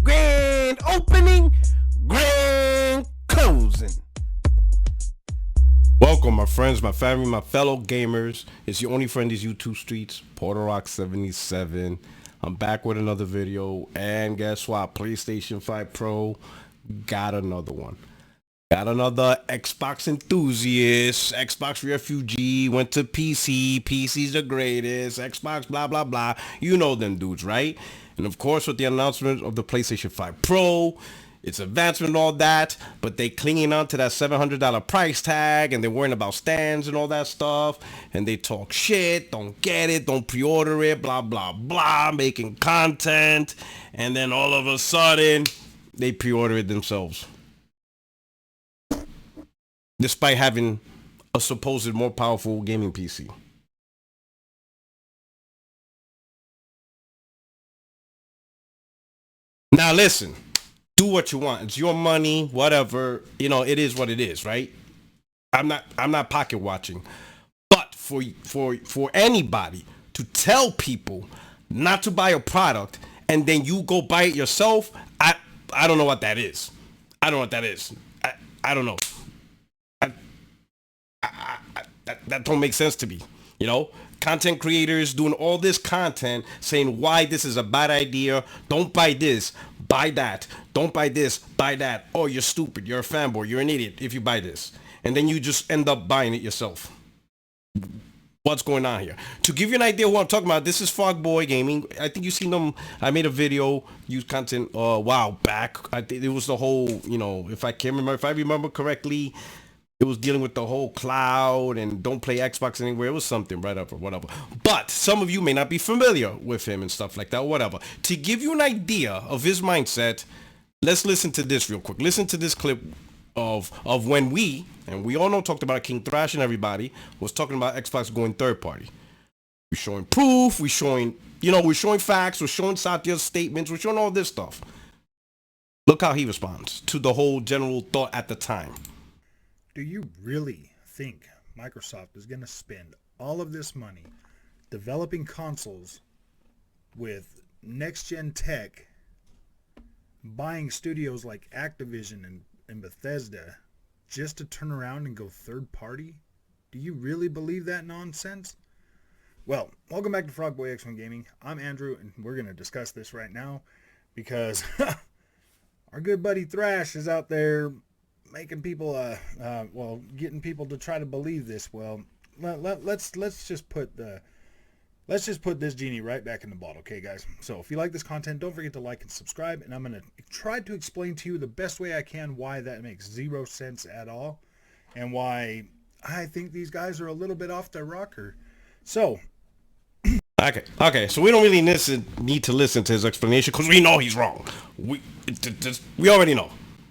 Grand opening, grand closing. Welcome, my friends, my family, my fellow gamers. It's your only friend, these YouTube streets, Puerto77. I'm back with another video, and guess what? PlayStation 5 Pro got another one. Got another Xbox enthusiast, Xbox refugee, went to PC, PC's the greatest, Xbox blah blah blah. You know them dudes, right? And of course with the announcement of the PlayStation 5 Pro, its advancement and all that, but they clinging on to that $700 price tag, and they're worrying about stands and all that stuff, and they talk shit, don't get it, don't pre-order it, blah blah blah, making content, and then all of a sudden they pre-order it themselves, despite having a supposed more powerful gaming PC. Now listen, do what you want. It's your money, whatever. You know, it is what it is, right? I'm not pocket watching. But for anybody to tell people not to buy a product and then you go buy it yourself, I don't know what that is. I don't know what that is. I don't know. That don't make sense to me. You know, content creators doing all this content saying why this is a bad idea. Don't buy this, buy that. Don't buy this, buy that. Oh, you're stupid. You're a fanboy. You're an idiot if you buy this. And then you just end up buying it yourself. What's going on here? To give you an idea of what I'm talking about, this is Fanboy Gaming. I think you've seen them. I made a video, used content a while back. I think it was the whole, you know, if I remember correctly, it was dealing with the whole cloud and don't play Xbox anywhere. It was something right up or whatever. But some of you may not be familiar with him and stuff like that, whatever. To give you an idea of his mindset, let's listen to this real quick. Listen to this clip of when we all know, talked about King Thrash and everybody, was talking about Xbox going third party. We're showing proof, we're showing facts, we're showing Satya's statements, we're showing all this stuff. Look how he responds to the whole general thought at the time. Do you really think Microsoft is going to spend all of this money developing consoles with next-gen tech, buying studios like Activision and Bethesda just to turn around and go third-party? Do you really believe that nonsense? Well, welcome back to Frogboy X1 Gaming. I'm Andrew, and we're going to discuss this right now because our good buddy Thrash is out there making people getting people to try to believe this. Well, let's just put this genie right back in the bottle, okay, guys? So if you like this content, don't forget to like and subscribe, and I'm going to try to explain to you the best way I can why that makes zero sense at all and why I think these guys are a little bit off their rocker. So Okay, so we don't really need to listen to his explanation because we know he's wrong. We already know.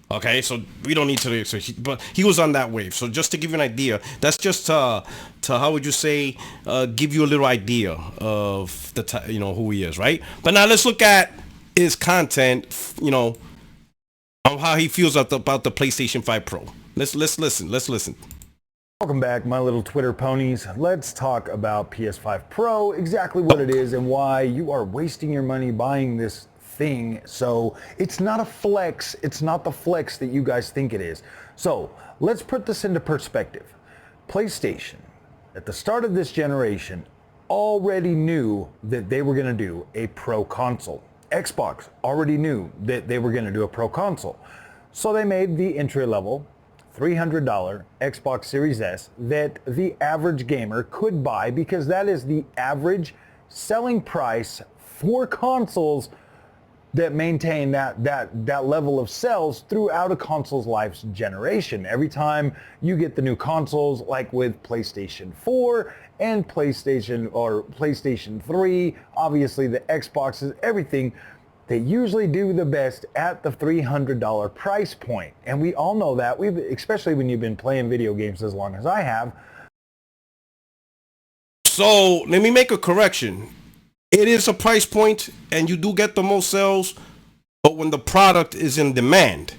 Okay, so we don't need to, but he was on that wave. So just to give you an idea, that's just to how would you say, give you a little idea of the who he is, right? But now let's look at his content, on how he feels about the PlayStation 5 Pro. Let's listen. Welcome back, my little Twitter ponies. Let's talk about PS5 Pro, exactly what it is and why you are wasting your money buying this thing. So it's not a flex. It's not the flex that you guys think it is. So let's put this into perspective. PlayStation, at the start of this generation, already knew that they were going to do a pro console. Xbox already knew that they were going to do a pro console. So they made the entry-level $300 Xbox Series S that the average gamer could buy, because that is the average selling price for consoles that maintain that level of sales throughout a console's life's generation. Every time you get the new consoles, like with PlayStation 4 and PlayStation 3, obviously the Xboxes, everything, they usually do the best at the $300 price point. And we all know that, especially when you've been playing video games as long as I have. So let me make a correction. It is a price point, and you do get the most sales, but when the product is in demand,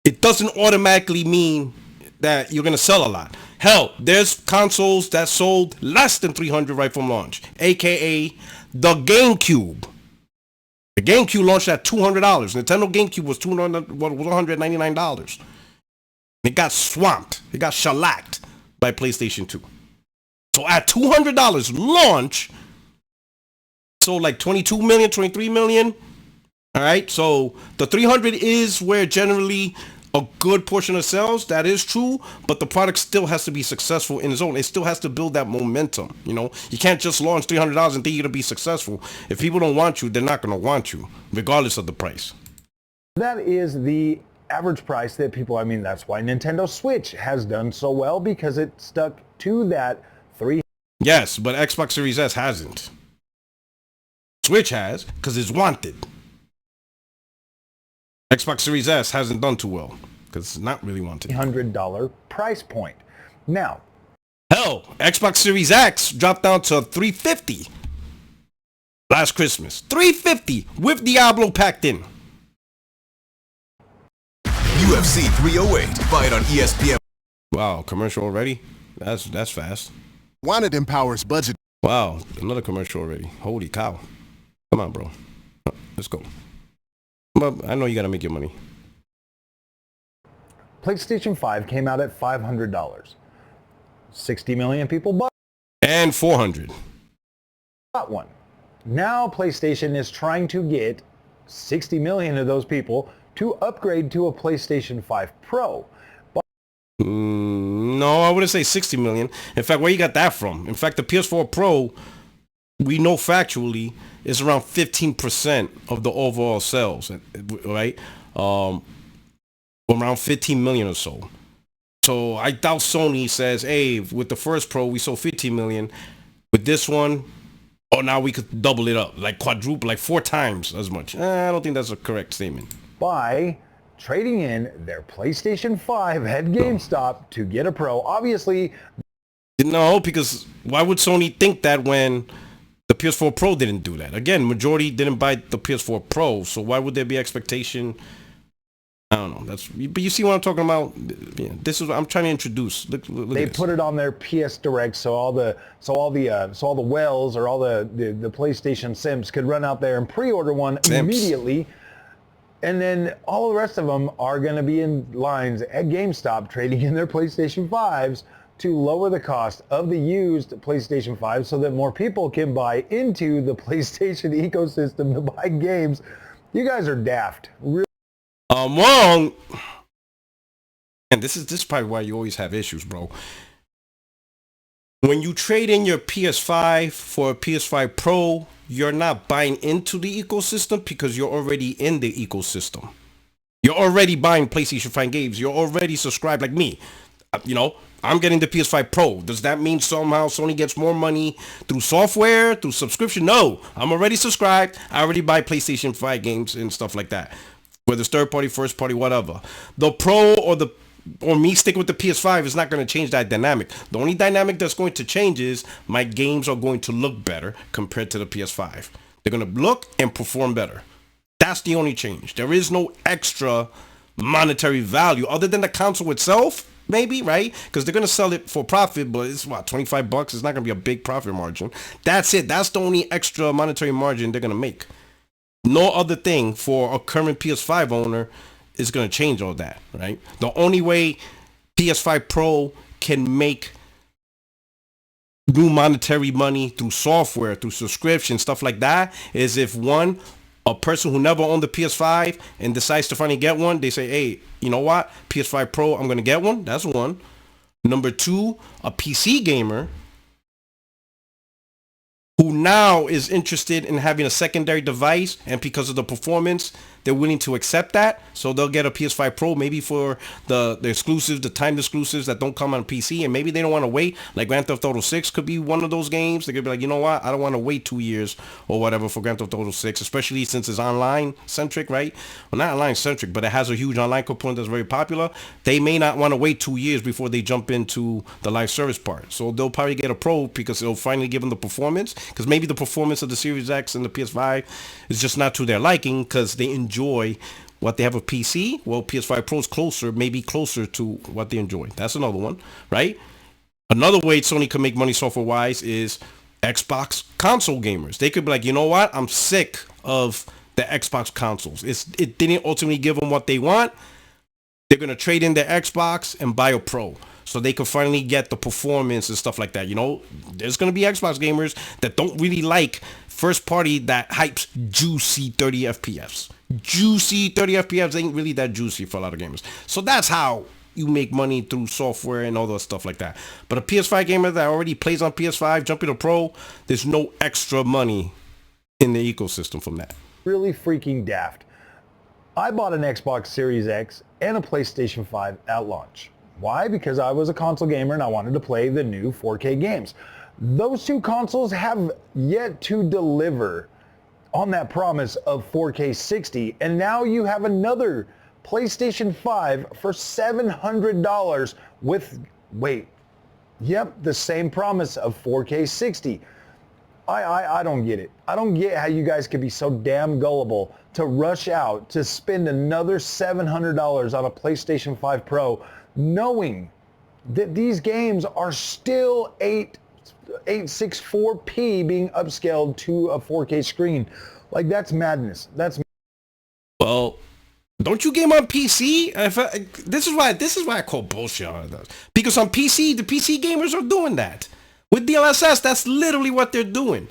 it doesn't automatically mean that you're going to sell a lot. Hell, there's consoles that sold less than 300 right from launch, aka the GameCube. The The GameCube launched at $200. Nintendo GameCube was $199. It got swamped. It got shellacked by PlayStation 2. So at $200 launch, sold like 22 million, 23 million. All right, so the 300 is where generally a good portion of sales. That is true, but the product still has to be successful in its own. It still has to build that momentum. You know, you can't just launch $300 and think you're gonna be successful. If people don't want you, they're not gonna want you, regardless of the price. That is the average price that people, I mean, that's why Nintendo Switch has done so well, because it stuck to that 300. Yes, but Xbox Series S hasn't. Switch has, because it's wanted. Xbox Series S hasn't done too well, because it's not really wanted. $100 price point. Now, hell, Xbox Series X dropped down to $350 last Christmas. $350 with Diablo packed in. UFC 308. Fight on ESPN. Wow, commercial already? That's fast. Wanted empowers budget. Wow, another commercial already. Holy cow. Come on, bro. Let's go. But I know you gotta make your money. PlayStation 5 came out at $500. 60 million people bought And 400. one. Now PlayStation is trying to get 60 million of those people to upgrade to a PlayStation 5 Pro. No, I wouldn't say 60 million. In fact, where you got that from? In fact, the PS4 Pro, we know factually, is around 15% of the overall sales, right? Around 15 million or so. So I doubt Sony says, hey, with the first Pro, we sold 15 million. With this one, oh, now we could double it up, like quadruple, like 4 times as much. I don't think that's a correct statement. By trading in their PlayStation 5 at GameStop to get a Pro. Obviously, no, because why would Sony think that when the PS4 Pro didn't do that? Again, majority didn't buy the PS4 Pro, so why would there be expectation? I don't know. But you see what I'm talking about? Yeah, this is what I'm trying to introduce. Look they put it on their PS Direct, so all the whales or all the PlayStation Sims could run out there and pre-order one immediately. And then all the rest of them are going to be in lines at GameStop trading in their PlayStation 5s to lower the cost of the used PlayStation 5 so that more people can buy into the PlayStation ecosystem to buy games. You guys are daft. Really. Wrong. And this is probably why you always have issues, bro. When you trade in your PS5 for a PS5 Pro, you're not buying into the ecosystem because you're already in the ecosystem. You're already buying PlayStation 5 games. You're already subscribed, like me. You know, I'm getting the PS5 Pro. Does that mean somehow Sony gets more money through software, through subscription? No, I'm already subscribed. I already buy PlayStation 5 games and stuff like that. Whether it's third party, first party, whatever. The Pro or me sticking with the PS5 is not going to change that dynamic. The only dynamic that's going to change is my games are going to look better compared to the PS5. They're going to look and perform better. That's the only change. There is no extra monetary value other than the console itself, maybe, right? Because they're going to sell it for profit, but it's what, $25? It's not going to be a big profit margin. That's it. That's the only extra monetary margin they're going to make. No other thing for a current PS5 owner is going to change all that, right? The only way PS5 Pro can make new monetary money through software, through subscription, stuff like that, is if one, a person who never owned the PS5 and decides to finally get one, they say, hey, you know what? PS5 Pro, I'm going to get one. That's one. Number two, a PC gamer who now is interested in having a secondary device, and because of the performance, they're willing to accept that. So they'll get a PS5 Pro maybe for the exclusives, the timed exclusives that don't come on PC, and maybe they don't want to wait. Like Grand Theft Auto 6 could be one of those games. They could be like, you know what? I don't want to wait 2 years or whatever for Grand Theft Auto 6, especially since it's online centric, right? Well, not online centric, but it has a huge online component that's very popular. They may not want to wait 2 years before they jump into the live service part. So they'll probably get a Pro because it'll finally give them the performance, because maybe the performance of the Series X and the PS5 is just not to their liking because they enjoy what they have a PC. Well, PS5 Pro is closer, maybe closer to what they enjoy. That's another one, right? Another way Sony can make money software-wise is Xbox console gamers. They could be like, you know what? I'm sick of the Xbox consoles. It didn't ultimately give them what they want. They're going to trade in their Xbox and buy a Pro so they can finally get the performance and stuff like that. You know, there's going to be Xbox gamers that don't really like first party that hypes juicy 30 FPS. Juicy 30 FPS ain't really that juicy for a lot of gamers. So that's how you make money through software and all that stuff like that. But a PS5 gamer that already plays on PS5, jumping to Pro, there's no extra money in the ecosystem from that. Really freaking daft. I bought an Xbox Series X and a PlayStation 5 at launch. Why? Because I was a console gamer and I wanted to play the new 4K games. Those two consoles have yet to deliver on that promise of 4K 60, and now you have another PlayStation 5 for $700 with, the same promise of 4K 60. I don't get it. I don't get how you guys could be so damn gullible to rush out to spend another $700 on a PlayStation 5 Pro, knowing that these games are still 864p being upscaled to a 4K screen. Like, that's madness. Well, don't you game on PC? This is why I call bullshit on this. Because on PC, the PC gamers are doing that. With DLSS, that's literally what they're doing.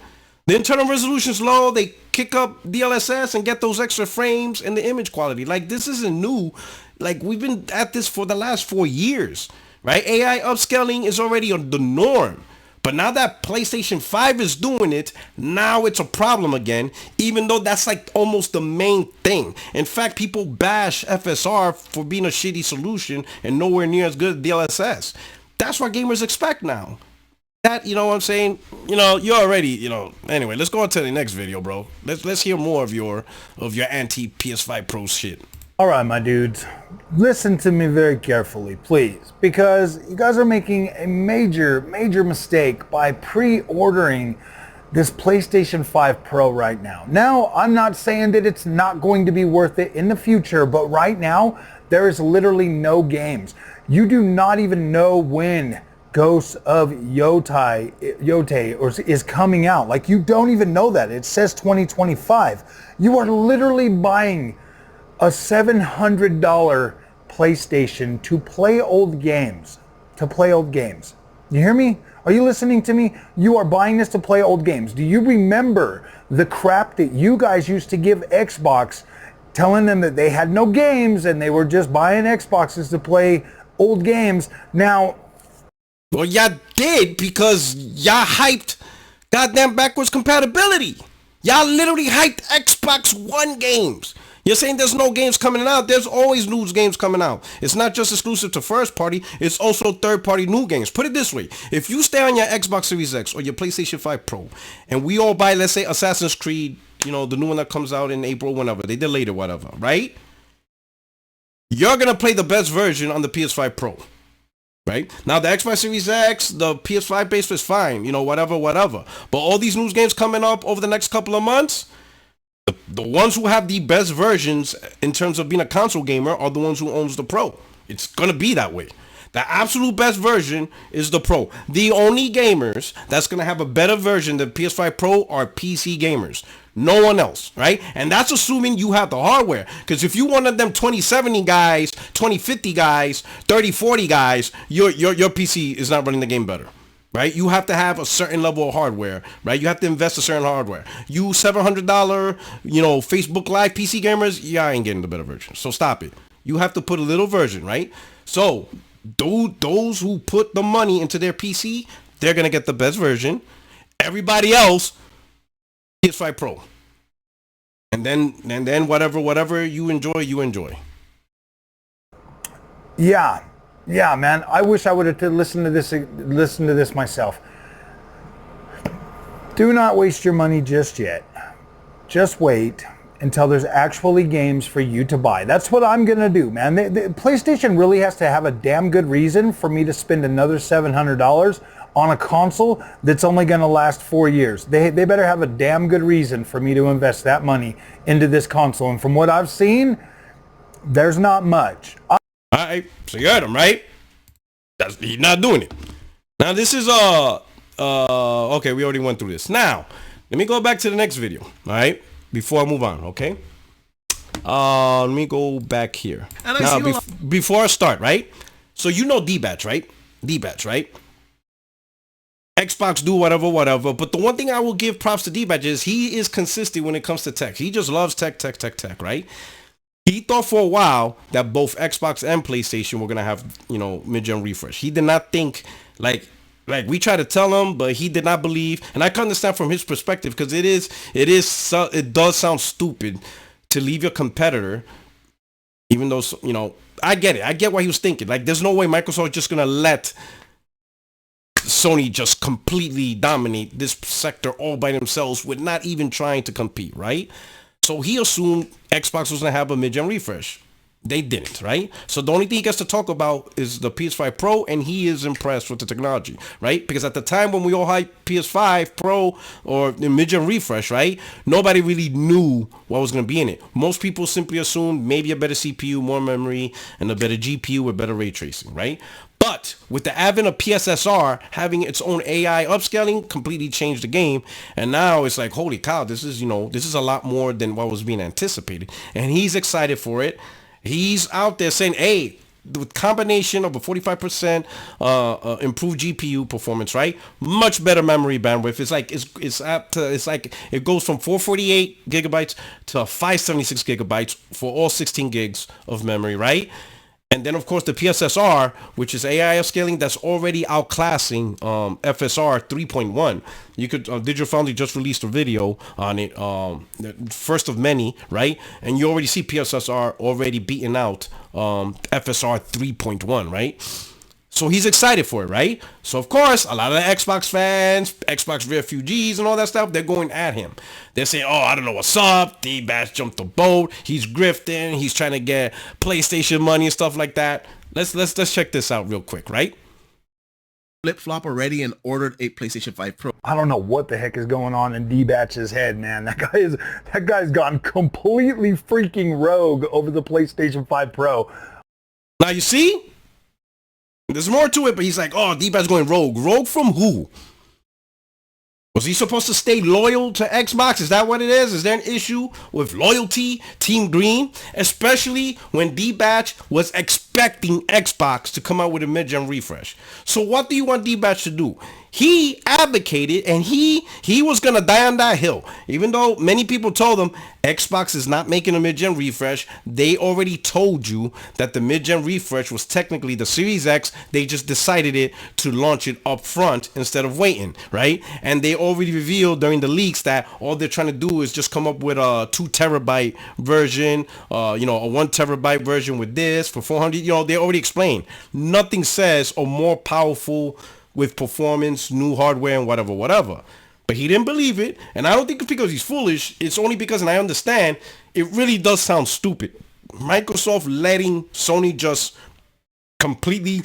The internal resolution's low, they kick up DLSS and get those extra frames and the image quality. Like, this isn't new. Like, we've been at this for the last 4 years, right? AI upscaling is already the norm. But now that PlayStation 5 is doing it, now it's a problem again, even though that's like almost the main thing. In fact, people bash FSR for being a shitty solution and nowhere near as good as DLSS. That's what gamers expect now. That, you know what I'm saying? You know, you're already, you know, anyway, let's go on to the next video, bro. Let's hear more of your anti PS5 Pro shit. All right, my dudes, listen to me very carefully, please, because you guys are making a major mistake by pre-ordering this PlayStation 5 Pro right now. Now, I'm not saying that it's not going to be worth it in the future, but right now, there is literally no games. You do not even know when Ghosts of Yotei is coming out. Like, you don't even know that. It says 2025. You are literally buying a $700 PlayStation to play old games. You hear me? Are you listening to me? You are buying this to play old games. Do you remember the crap that you guys used to give Xbox, telling them that they had no games and they were just buying Xboxes to play old games? Now, well, y'all did, because y'all hyped goddamn backwards compatibility. Y'all literally hyped Xbox One games. You're saying there's no games coming out. There's always new games coming out. It's not just exclusive to first party. It's also third party new games. Put it this way. If you stay on your Xbox Series X or your PlayStation 5 Pro and we all buy, let's say, Assassin's Creed, you know, the new one that comes out in April, whenever, they delayed or whatever, right? You're going to play the best version on the PS5 Pro. Right? Now, the Xbox Series X, the PS5 base is fine, you know, whatever. But all these new games coming up over the next couple of months, the ones who have the best versions in terms of being a console gamer are the ones who owns the Pro. It's going to be that way. The absolute best version is the Pro. The only gamers that's going to have a better version than PS5 Pro are PC gamers. No one else, right? And that's assuming you have the hardware. Because if you one of them 2070 guys, 2050 guys, 3040 guys, your PC is not running the game better. Right? You have to have a certain level of hardware, right? You have to invest a certain hardware. You $700, you know, Facebook Live PC gamers, yeah, I ain't getting the better version. So stop it. You have to put a little version, right? So those who put the money into their PC, they're going to get the best version. Everybody else, PS5 Pro. And then whatever you enjoy. Yeah, man. I wish I would have listened to this myself. Do not waste your money just yet. Just wait until there's actually games for you to buy. That's what I'm gonna do, man. The PlayStation really has to have a damn good reason for me to spend another $700 on a console that's only gonna last 4 years. They better have a damn good reason for me to invest that money into this console. And from what I've seen, there's not much. Alright, so you heard him, right? He's not doing it. Now this is okay, we already went through this. Now, let me go back to the next video. Alright? before I move on, okay? Let me go back here. And now, before I start, right? So you know D-Batch, right? D-Batch, right? Xbox do whatever. But the one thing I will give props to D-Batch is he is consistent when it comes to tech. He just loves tech, right? He thought for a while that both Xbox and PlayStation were gonna have, mid-gen refresh. He did not think like we tried to tell him, but he did not believe. And I can understand from his perspective because it does sound stupid to leave your competitor, even though I get it. I get what he was thinking. Like, there's no way Microsoft is just gonna let Sony just completely dominate this sector all by themselves with not even trying to compete, right? So he assumed Xbox was going to have a mid-gen refresh. They didn't, right? So the only thing he gets to talk about is the PS5 Pro, and he is impressed with the technology, right? Because at the time when we all hyped PS5 Pro or the mid-gen refresh, right, nobody really knew what was going to be in it. Most people simply assumed maybe a better CPU, more memory, and a better GPU with better ray tracing, right? But with the advent of PSSR having its own AI upscaling completely changed the game. And now it's like, holy cow, this is a lot more than what was being anticipated. And he's excited for it. He's out there saying, hey, the combination of a 45% improved GPU performance, right? Much better memory bandwidth. It's like it goes from 448 gigabytes to 576 gigabytes for all 16 gigs of memory, right? And then, of course, the PSSR, which is AI upscaling, that's already outclassing FSR 3.1. You could Digital Foundry just released a video on it, first of many, right? And you already see PSSR already beating out FSR 3.1, right? So he's excited for it, right? So, of course, a lot of the Xbox fans, Xbox refugees and all that stuff, they're going at him. They're saying, oh, I don't know what's up. D-Batch jumped the boat. He's grifting. He's trying to get PlayStation money and stuff like that. Let's check this out real quick, right? Flip-flop already and ordered a PlayStation 5 Pro. I don't know what the heck is going on in D-Batch's head, man. That guy's gone completely freaking rogue over the PlayStation 5 Pro. Now, you see? There's more to it, but he's like, oh, D-Bat's going rogue. Rogue from who? Was he supposed to stay loyal to Xbox? Is that what it is? Is there an issue with loyalty, Team Green? Especially when D-Batch was expecting Xbox to come out with a mid-gen refresh. So what do you want D-Batch to do? He advocated and he was going to die on that hill. Even though many people told him Xbox is not making a mid-gen refresh, they already told you that the mid-gen refresh was technically the Series X. They just decided to launch it up front instead of waiting, right? And they already revealed during the leaks that all they're trying to do is just come up with a 2 terabyte version, a 1 terabyte version with this for 400. They already explained. Nothing says a more powerful with performance, new hardware, and whatever. But he didn't believe it, and I don't think it's because he's foolish. It's only because, and I understand, it really does sound stupid. Microsoft letting Sony just completely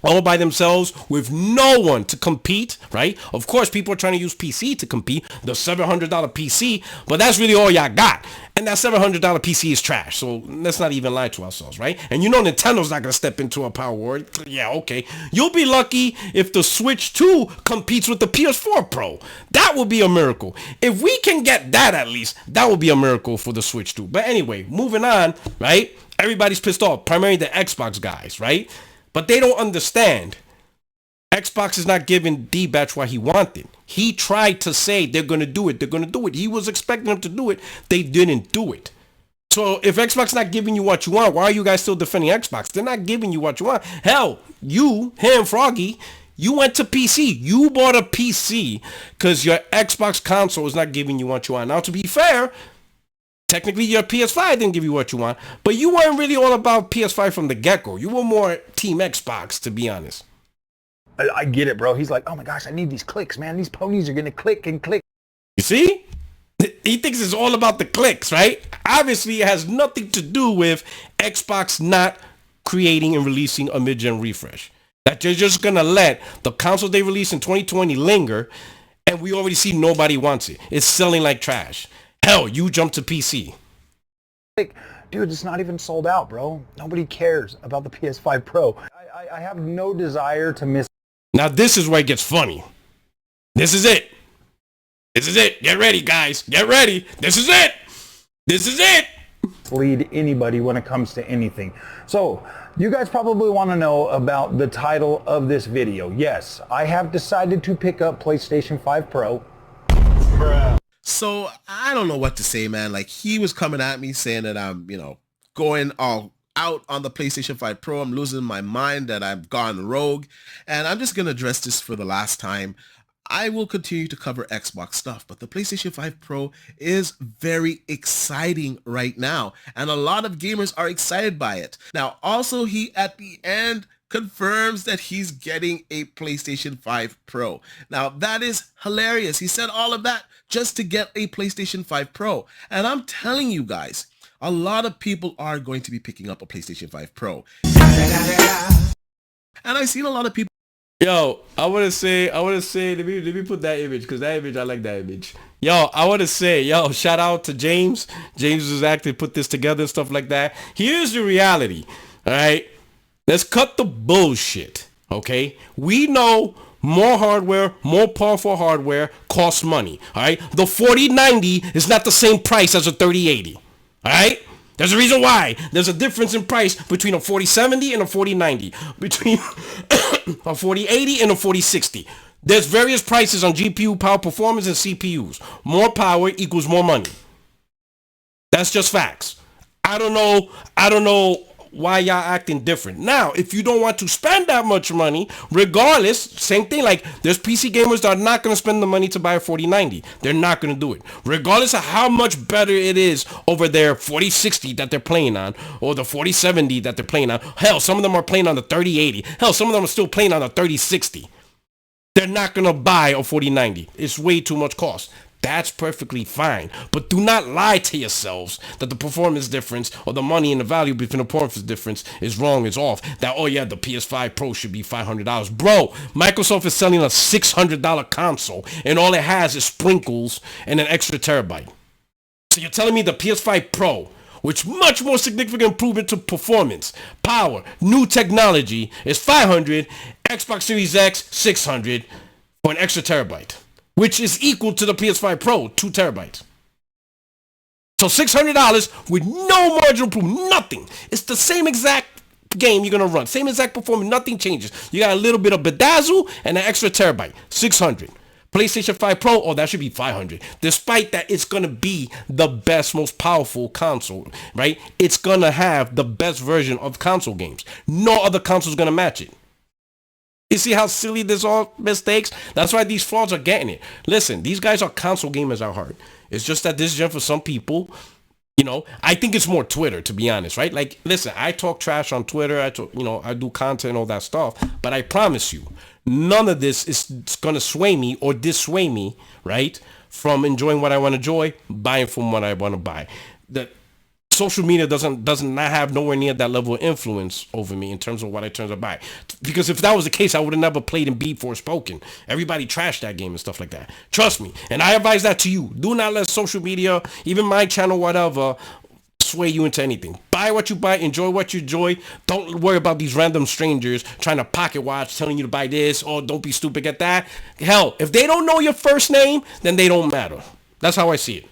all by themselves with no one to compete, right? Of course, people are trying to use PC to compete, the $700 PC, but that's really all y'all got. And that $700 PC is trash, so let's not even lie to ourselves, right? And Nintendo's not going to step into a power war. Yeah, okay. You'll be lucky if the Switch 2 competes with the PS4 Pro. That would be a miracle. If we can get that at least, that would be a miracle for the Switch 2. But anyway, moving on, right? Everybody's pissed off, primarily the Xbox guys, right? But they don't understand. Xbox is not giving D-Batch what he wanted. He tried to say they're going to do it. They're going to do it. He was expecting them to do it. They didn't do it. So if Xbox not giving you what you want, why are you guys still defending Xbox? They're not giving you what you want. Hell, Froggy, you went to PC. You bought a PC because your Xbox console is not giving you what you want. Now, to be fair, technically, your PS5 didn't give you what you want, but you weren't really all about PS5 from the get-go. You were more Team Xbox, to be honest. I get it, bro. He's like, oh my gosh, I need these clicks, man. These ponies are going to click and click. You see? He thinks it's all about the clicks, right? Obviously, it has nothing to do with Xbox not creating and releasing a mid-gen refresh. That they're just going to let the consoles they released in 2020 linger, and we already see nobody wants it. It's selling like trash. Hell, you jump to PC. Dude, it's not even sold out, bro. Nobody cares about the PS5 Pro. I have no desire to miss. Now, this is where it gets funny. This is it. This is it. Get ready, guys. Get ready. This is it. This is it. Lead anybody when it comes to anything. So you guys probably want to know about the title of this video. Yes, I have decided to pick up PlayStation 5 Pro. So I don't know what to say, man. Like, he was coming at me saying that I'm, going all out on the PlayStation 5 Pro. I'm losing my mind, that I've gone rogue. And I'm just going to address this for the last time. I will continue to cover Xbox stuff, but the PlayStation 5 Pro is very exciting right now, and a lot of gamers are excited by it. Now, also, he at the end confirms that he's getting a PlayStation 5 Pro. Now, that is hilarious. He said all of that just to get a PlayStation 5 Pro. And I'm telling you guys, a lot of people are going to be picking up a PlayStation 5 Pro. And I've seen a lot of people. Yo, I want to say, let me put that image, because that image, I like that image. Yo, I want to say, shout out to James. James was actually put this together and stuff like that. Here's the reality, all right? Let's cut the bullshit, okay? We know more hardware, more powerful hardware costs money, all right? The 4090 is not the same price as a 3080, all right? There's a reason why. There's a difference in price between a 4070 and a 4090, between a 4080 and a 4060. There's various prices on GPU power performance and CPUs. More power equals more money. That's just facts. I don't know why y'all acting different. Now, if you don't want to spend that much money, regardless, same thing, like there's PC gamers that are not going to spend the money to buy a 4090. They're not going to do it. Regardless of how much better it is over their 4060 that they're playing on, or the 4070 that they're playing on. Hell, some of them are playing on the 3080. Hell, some of them are still playing on the 3060. They're not going to buy a 4090. It's way too much cost. That's perfectly fine. But do not lie to yourselves that the performance difference or the money and the value between the performance difference is wrong, is off. That, oh yeah, the PS5 Pro should be $500. Bro, Microsoft is selling a $600 console and all it has is sprinkles and an extra terabyte. So you're telling me the PS5 Pro, which much more significant improvement to performance, power, new technology, is $500, Xbox Series X $600 for an extra terabyte, which is equal to the PS5 Pro, 2 terabytes. So $600 with no marginal improvement, nothing. It's the same exact game you're going to run. Same exact performance, nothing changes. You got a little bit of bedazzle and an extra terabyte, $600. PlayStation 5 Pro, oh, that should be $500. Despite that, it's going to be the best, most powerful console, right? It's going to have the best version of console games. No other console is going to match it. You see how silly this all mistakes? That's why these frauds are getting it. Listen, these guys are console gamers at heart. It's just that this gen for some people, I think it's more Twitter, to be honest, right? Like, listen, I talk trash on Twitter. I do content and all that stuff. But I promise you, none of this is going to sway me or dissuade me, right, from enjoying what I want to enjoy, buying from what I want to buy. The social media doesn't not have nowhere near that level of influence over me in terms of what I turn to buy. Because if that was the case, I would have never played in Beat Forspoken. Everybody trashed that game and stuff like that. Trust me. And I advise that to you. Do not let social media, even my channel, whatever, sway you into anything. Buy what you buy, enjoy what you enjoy. Don't worry about these random strangers trying to pocket watch, telling you to buy this, or don't be stupid, get that. Hell, if they don't know your first name, then they don't matter. That's how I see it.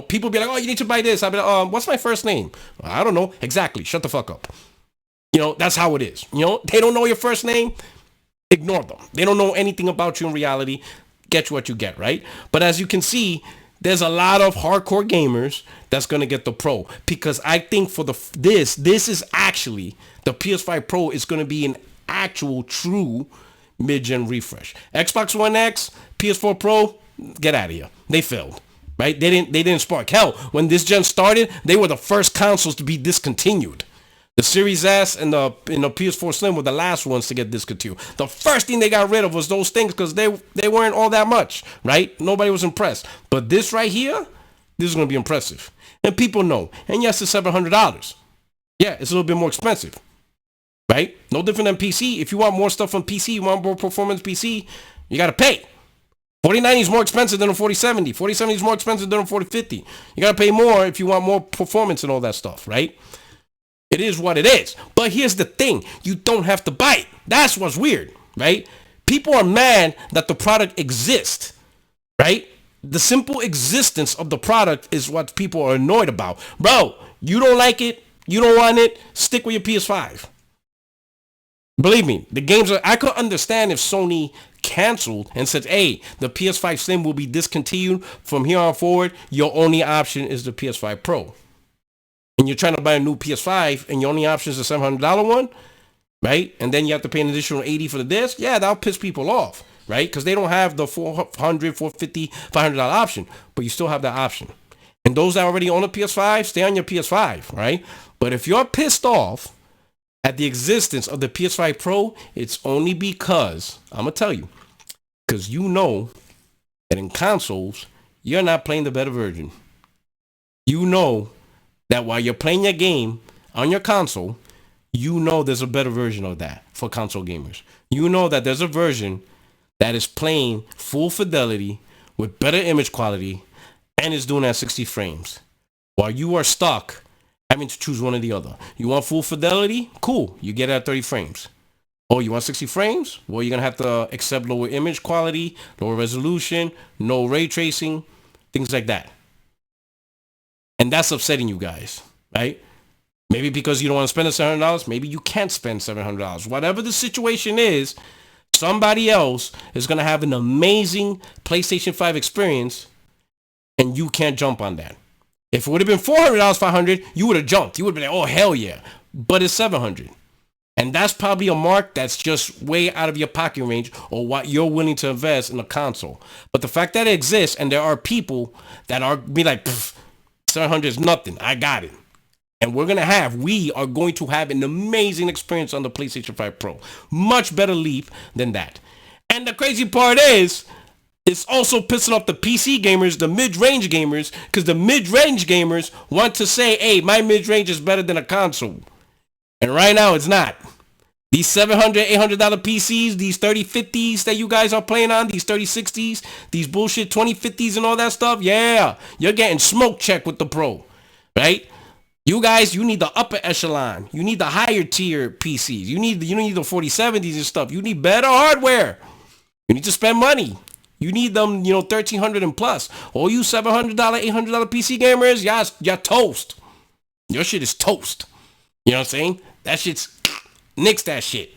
People be like, oh, you need to buy this. I'll be like, what's my first name? I don't know. Exactly. Shut the fuck up. That's how it is. They don't know your first name. Ignore them. They don't know anything about you in reality. Get you what you get, right? But as you can see, there's a lot of hardcore gamers that's going to get the Pro. Because I think for this is actually, the PS5 Pro is going to be an actual true mid-gen refresh. Xbox One X, PS4 Pro, get out of here. They failed. Right? They didn't spark. Hell, when this gen started, they were the first consoles to be discontinued. The Series S and the PS4 Slim were the last ones to get discontinued. The first thing they got rid of was those things because they weren't all that much, right? Nobody was impressed. But this right here, this is going to be impressive. And people know. And yes, it's $700. Yeah, it's a little bit more expensive, right? No different than PC. If you want more stuff on PC, you want more performance PC, you got to pay. 4090 is more expensive than a 4070. 4070 is more expensive than a 4050. You got to pay more if you want more performance and all that stuff, right? It is what it is. But here's the thing. You don't have to buy it. That's what's weird, right? People are mad that the product exists, right? the simple existence of the product is what people are annoyed about. Bro, you don't like it, you don't want it, stick with your PS5. Believe me, the games are, I could understand if Sony canceled and said, hey, the PS5 Slim will be discontinued from here on forward. Your only option is the PS5 Pro. And you're trying to buy a new PS5 and your only option is the $700 one, right? And then you have to pay an additional $80 for the disc. Yeah, that'll piss people off, right? Because they don't have the $400, $450, $500 option, but you still have that option. And those that already own a PS5, stay on your PS5, right? But if you're pissed off at the existence of the PS5 Pro, it's only because, I'm going to tell you, because you know that in consoles, you're not playing the better version. You know that while you're playing your game on your console, you know there's a better version of that for console gamers. You know that there's a version that is playing full fidelity with better image quality and is doing at 60 frames. While you are stuck having to choose one or the other. You want full fidelity? Cool. You get it at 30 frames. Oh, you want 60 frames? Well, you're going to have to accept lower image quality, lower resolution, no ray tracing, things like that. And that's upsetting you guys, right? Maybe because you don't want to spend the $700. Maybe you can't spend $700. Whatever the situation is, somebody else is going to have an amazing PlayStation 5 experience, and you can't jump on that. If it would have been $400, $500, you would have jumped. You would have been like, oh, hell yeah. But it's $700. And that's probably a mark that's just way out of your pocket range or what you're willing to invest in a console. But the fact that it exists and there are people that are be like, 700 is nothing. I got it. And we are going to have an amazing experience on the PlayStation 5 Pro. Much better leap than that. And the crazy part is, it's also pissing off the PC gamers, the mid-range gamers, because the mid-range gamers want to say, hey, my mid-range is better than a console. And right now, it's not. These $700, $800 PCs, these 3050s that you guys are playing on, these 3060s, these bullshit 2050s and all that stuff, yeah, you're getting smoke check with the Pro, right? You guys, you need the upper echelon. You need the higher tier PCs. You need the 4070s and stuff. You need better hardware. You need to spend money. You need them, $1,300 and plus. All you $700, $800 PC gamers, y'all toast. Your shit is toast. You know what I'm saying? That shit's... Nix that shit.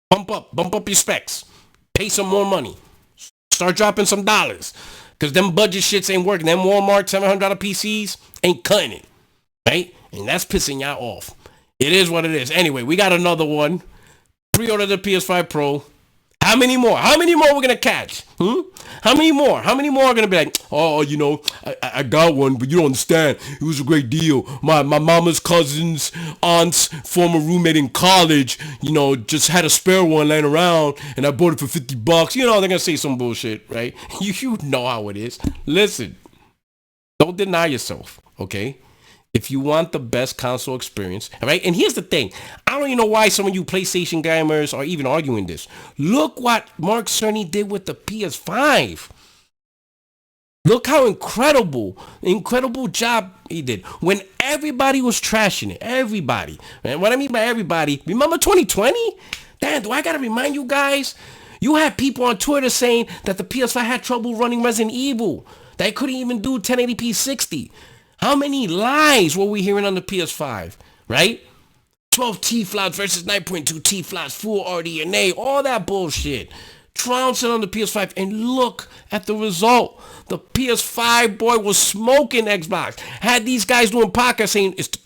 Bump up your specs. Pay some more money. Start dropping some dollars. Because them budget shits ain't working. Them Walmart $700 PCs ain't cutting it. Right? And that's pissing y'all off. It is what it is. Anyway, we got another one. Pre-order the PS5 Pro. How many more? How many more we're going to catch? How many more? How many more are going to be like, oh, I got one, but you don't understand. It was a great deal. My mama's cousin's aunt's former roommate in college, just had a spare one laying around, and I bought it for $50. They're going to say some bullshit, right? You know how it is. Listen, don't deny yourself, okay? If you want the best console experience, right? And here's the thing. I don't even know why some of you PlayStation gamers are even arguing this. Look what Mark Cerny did with the PS5. Look how incredible job he did. When everybody was trashing it. Everybody. And what I mean by everybody, remember 2020? Damn, do I got to remind you guys? You had people on Twitter saying that the PS5 had trouble running Resident Evil. That it couldn't even do 1080p 60. How many lies were we hearing on the PS5, right? 12 T-flops versus 9.2 T-flops, full RDNA, all that bullshit. Trouncing on the PS5, and look at the result. The PS5, boy, was smoking Xbox. Had these guys doing podcasts saying, it's the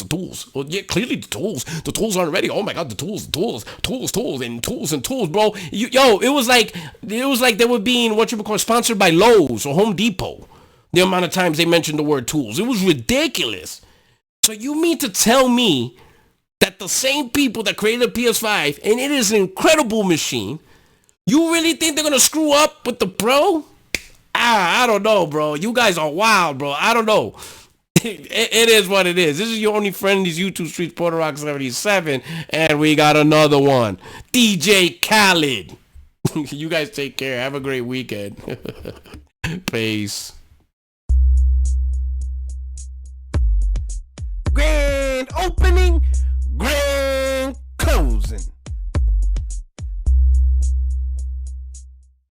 tools. Well, yeah, clearly the tools. The tools aren't ready. Oh my God, the tools, and tools, bro. It was like they were being, sponsored by Lowe's or Home Depot. The amount of times they mentioned the word tools. It was ridiculous. So you mean to tell me that the same people that created the PS5, and it is an incredible machine, you really think they're going to screw up with the Pro? I don't know, bro. You guys are wild, bro. I don't know. It is what it is. This is your only friend in these YouTube streets, PorterRock77, and we got another one. DJ Khaled. You guys take care. Have a great weekend. Peace.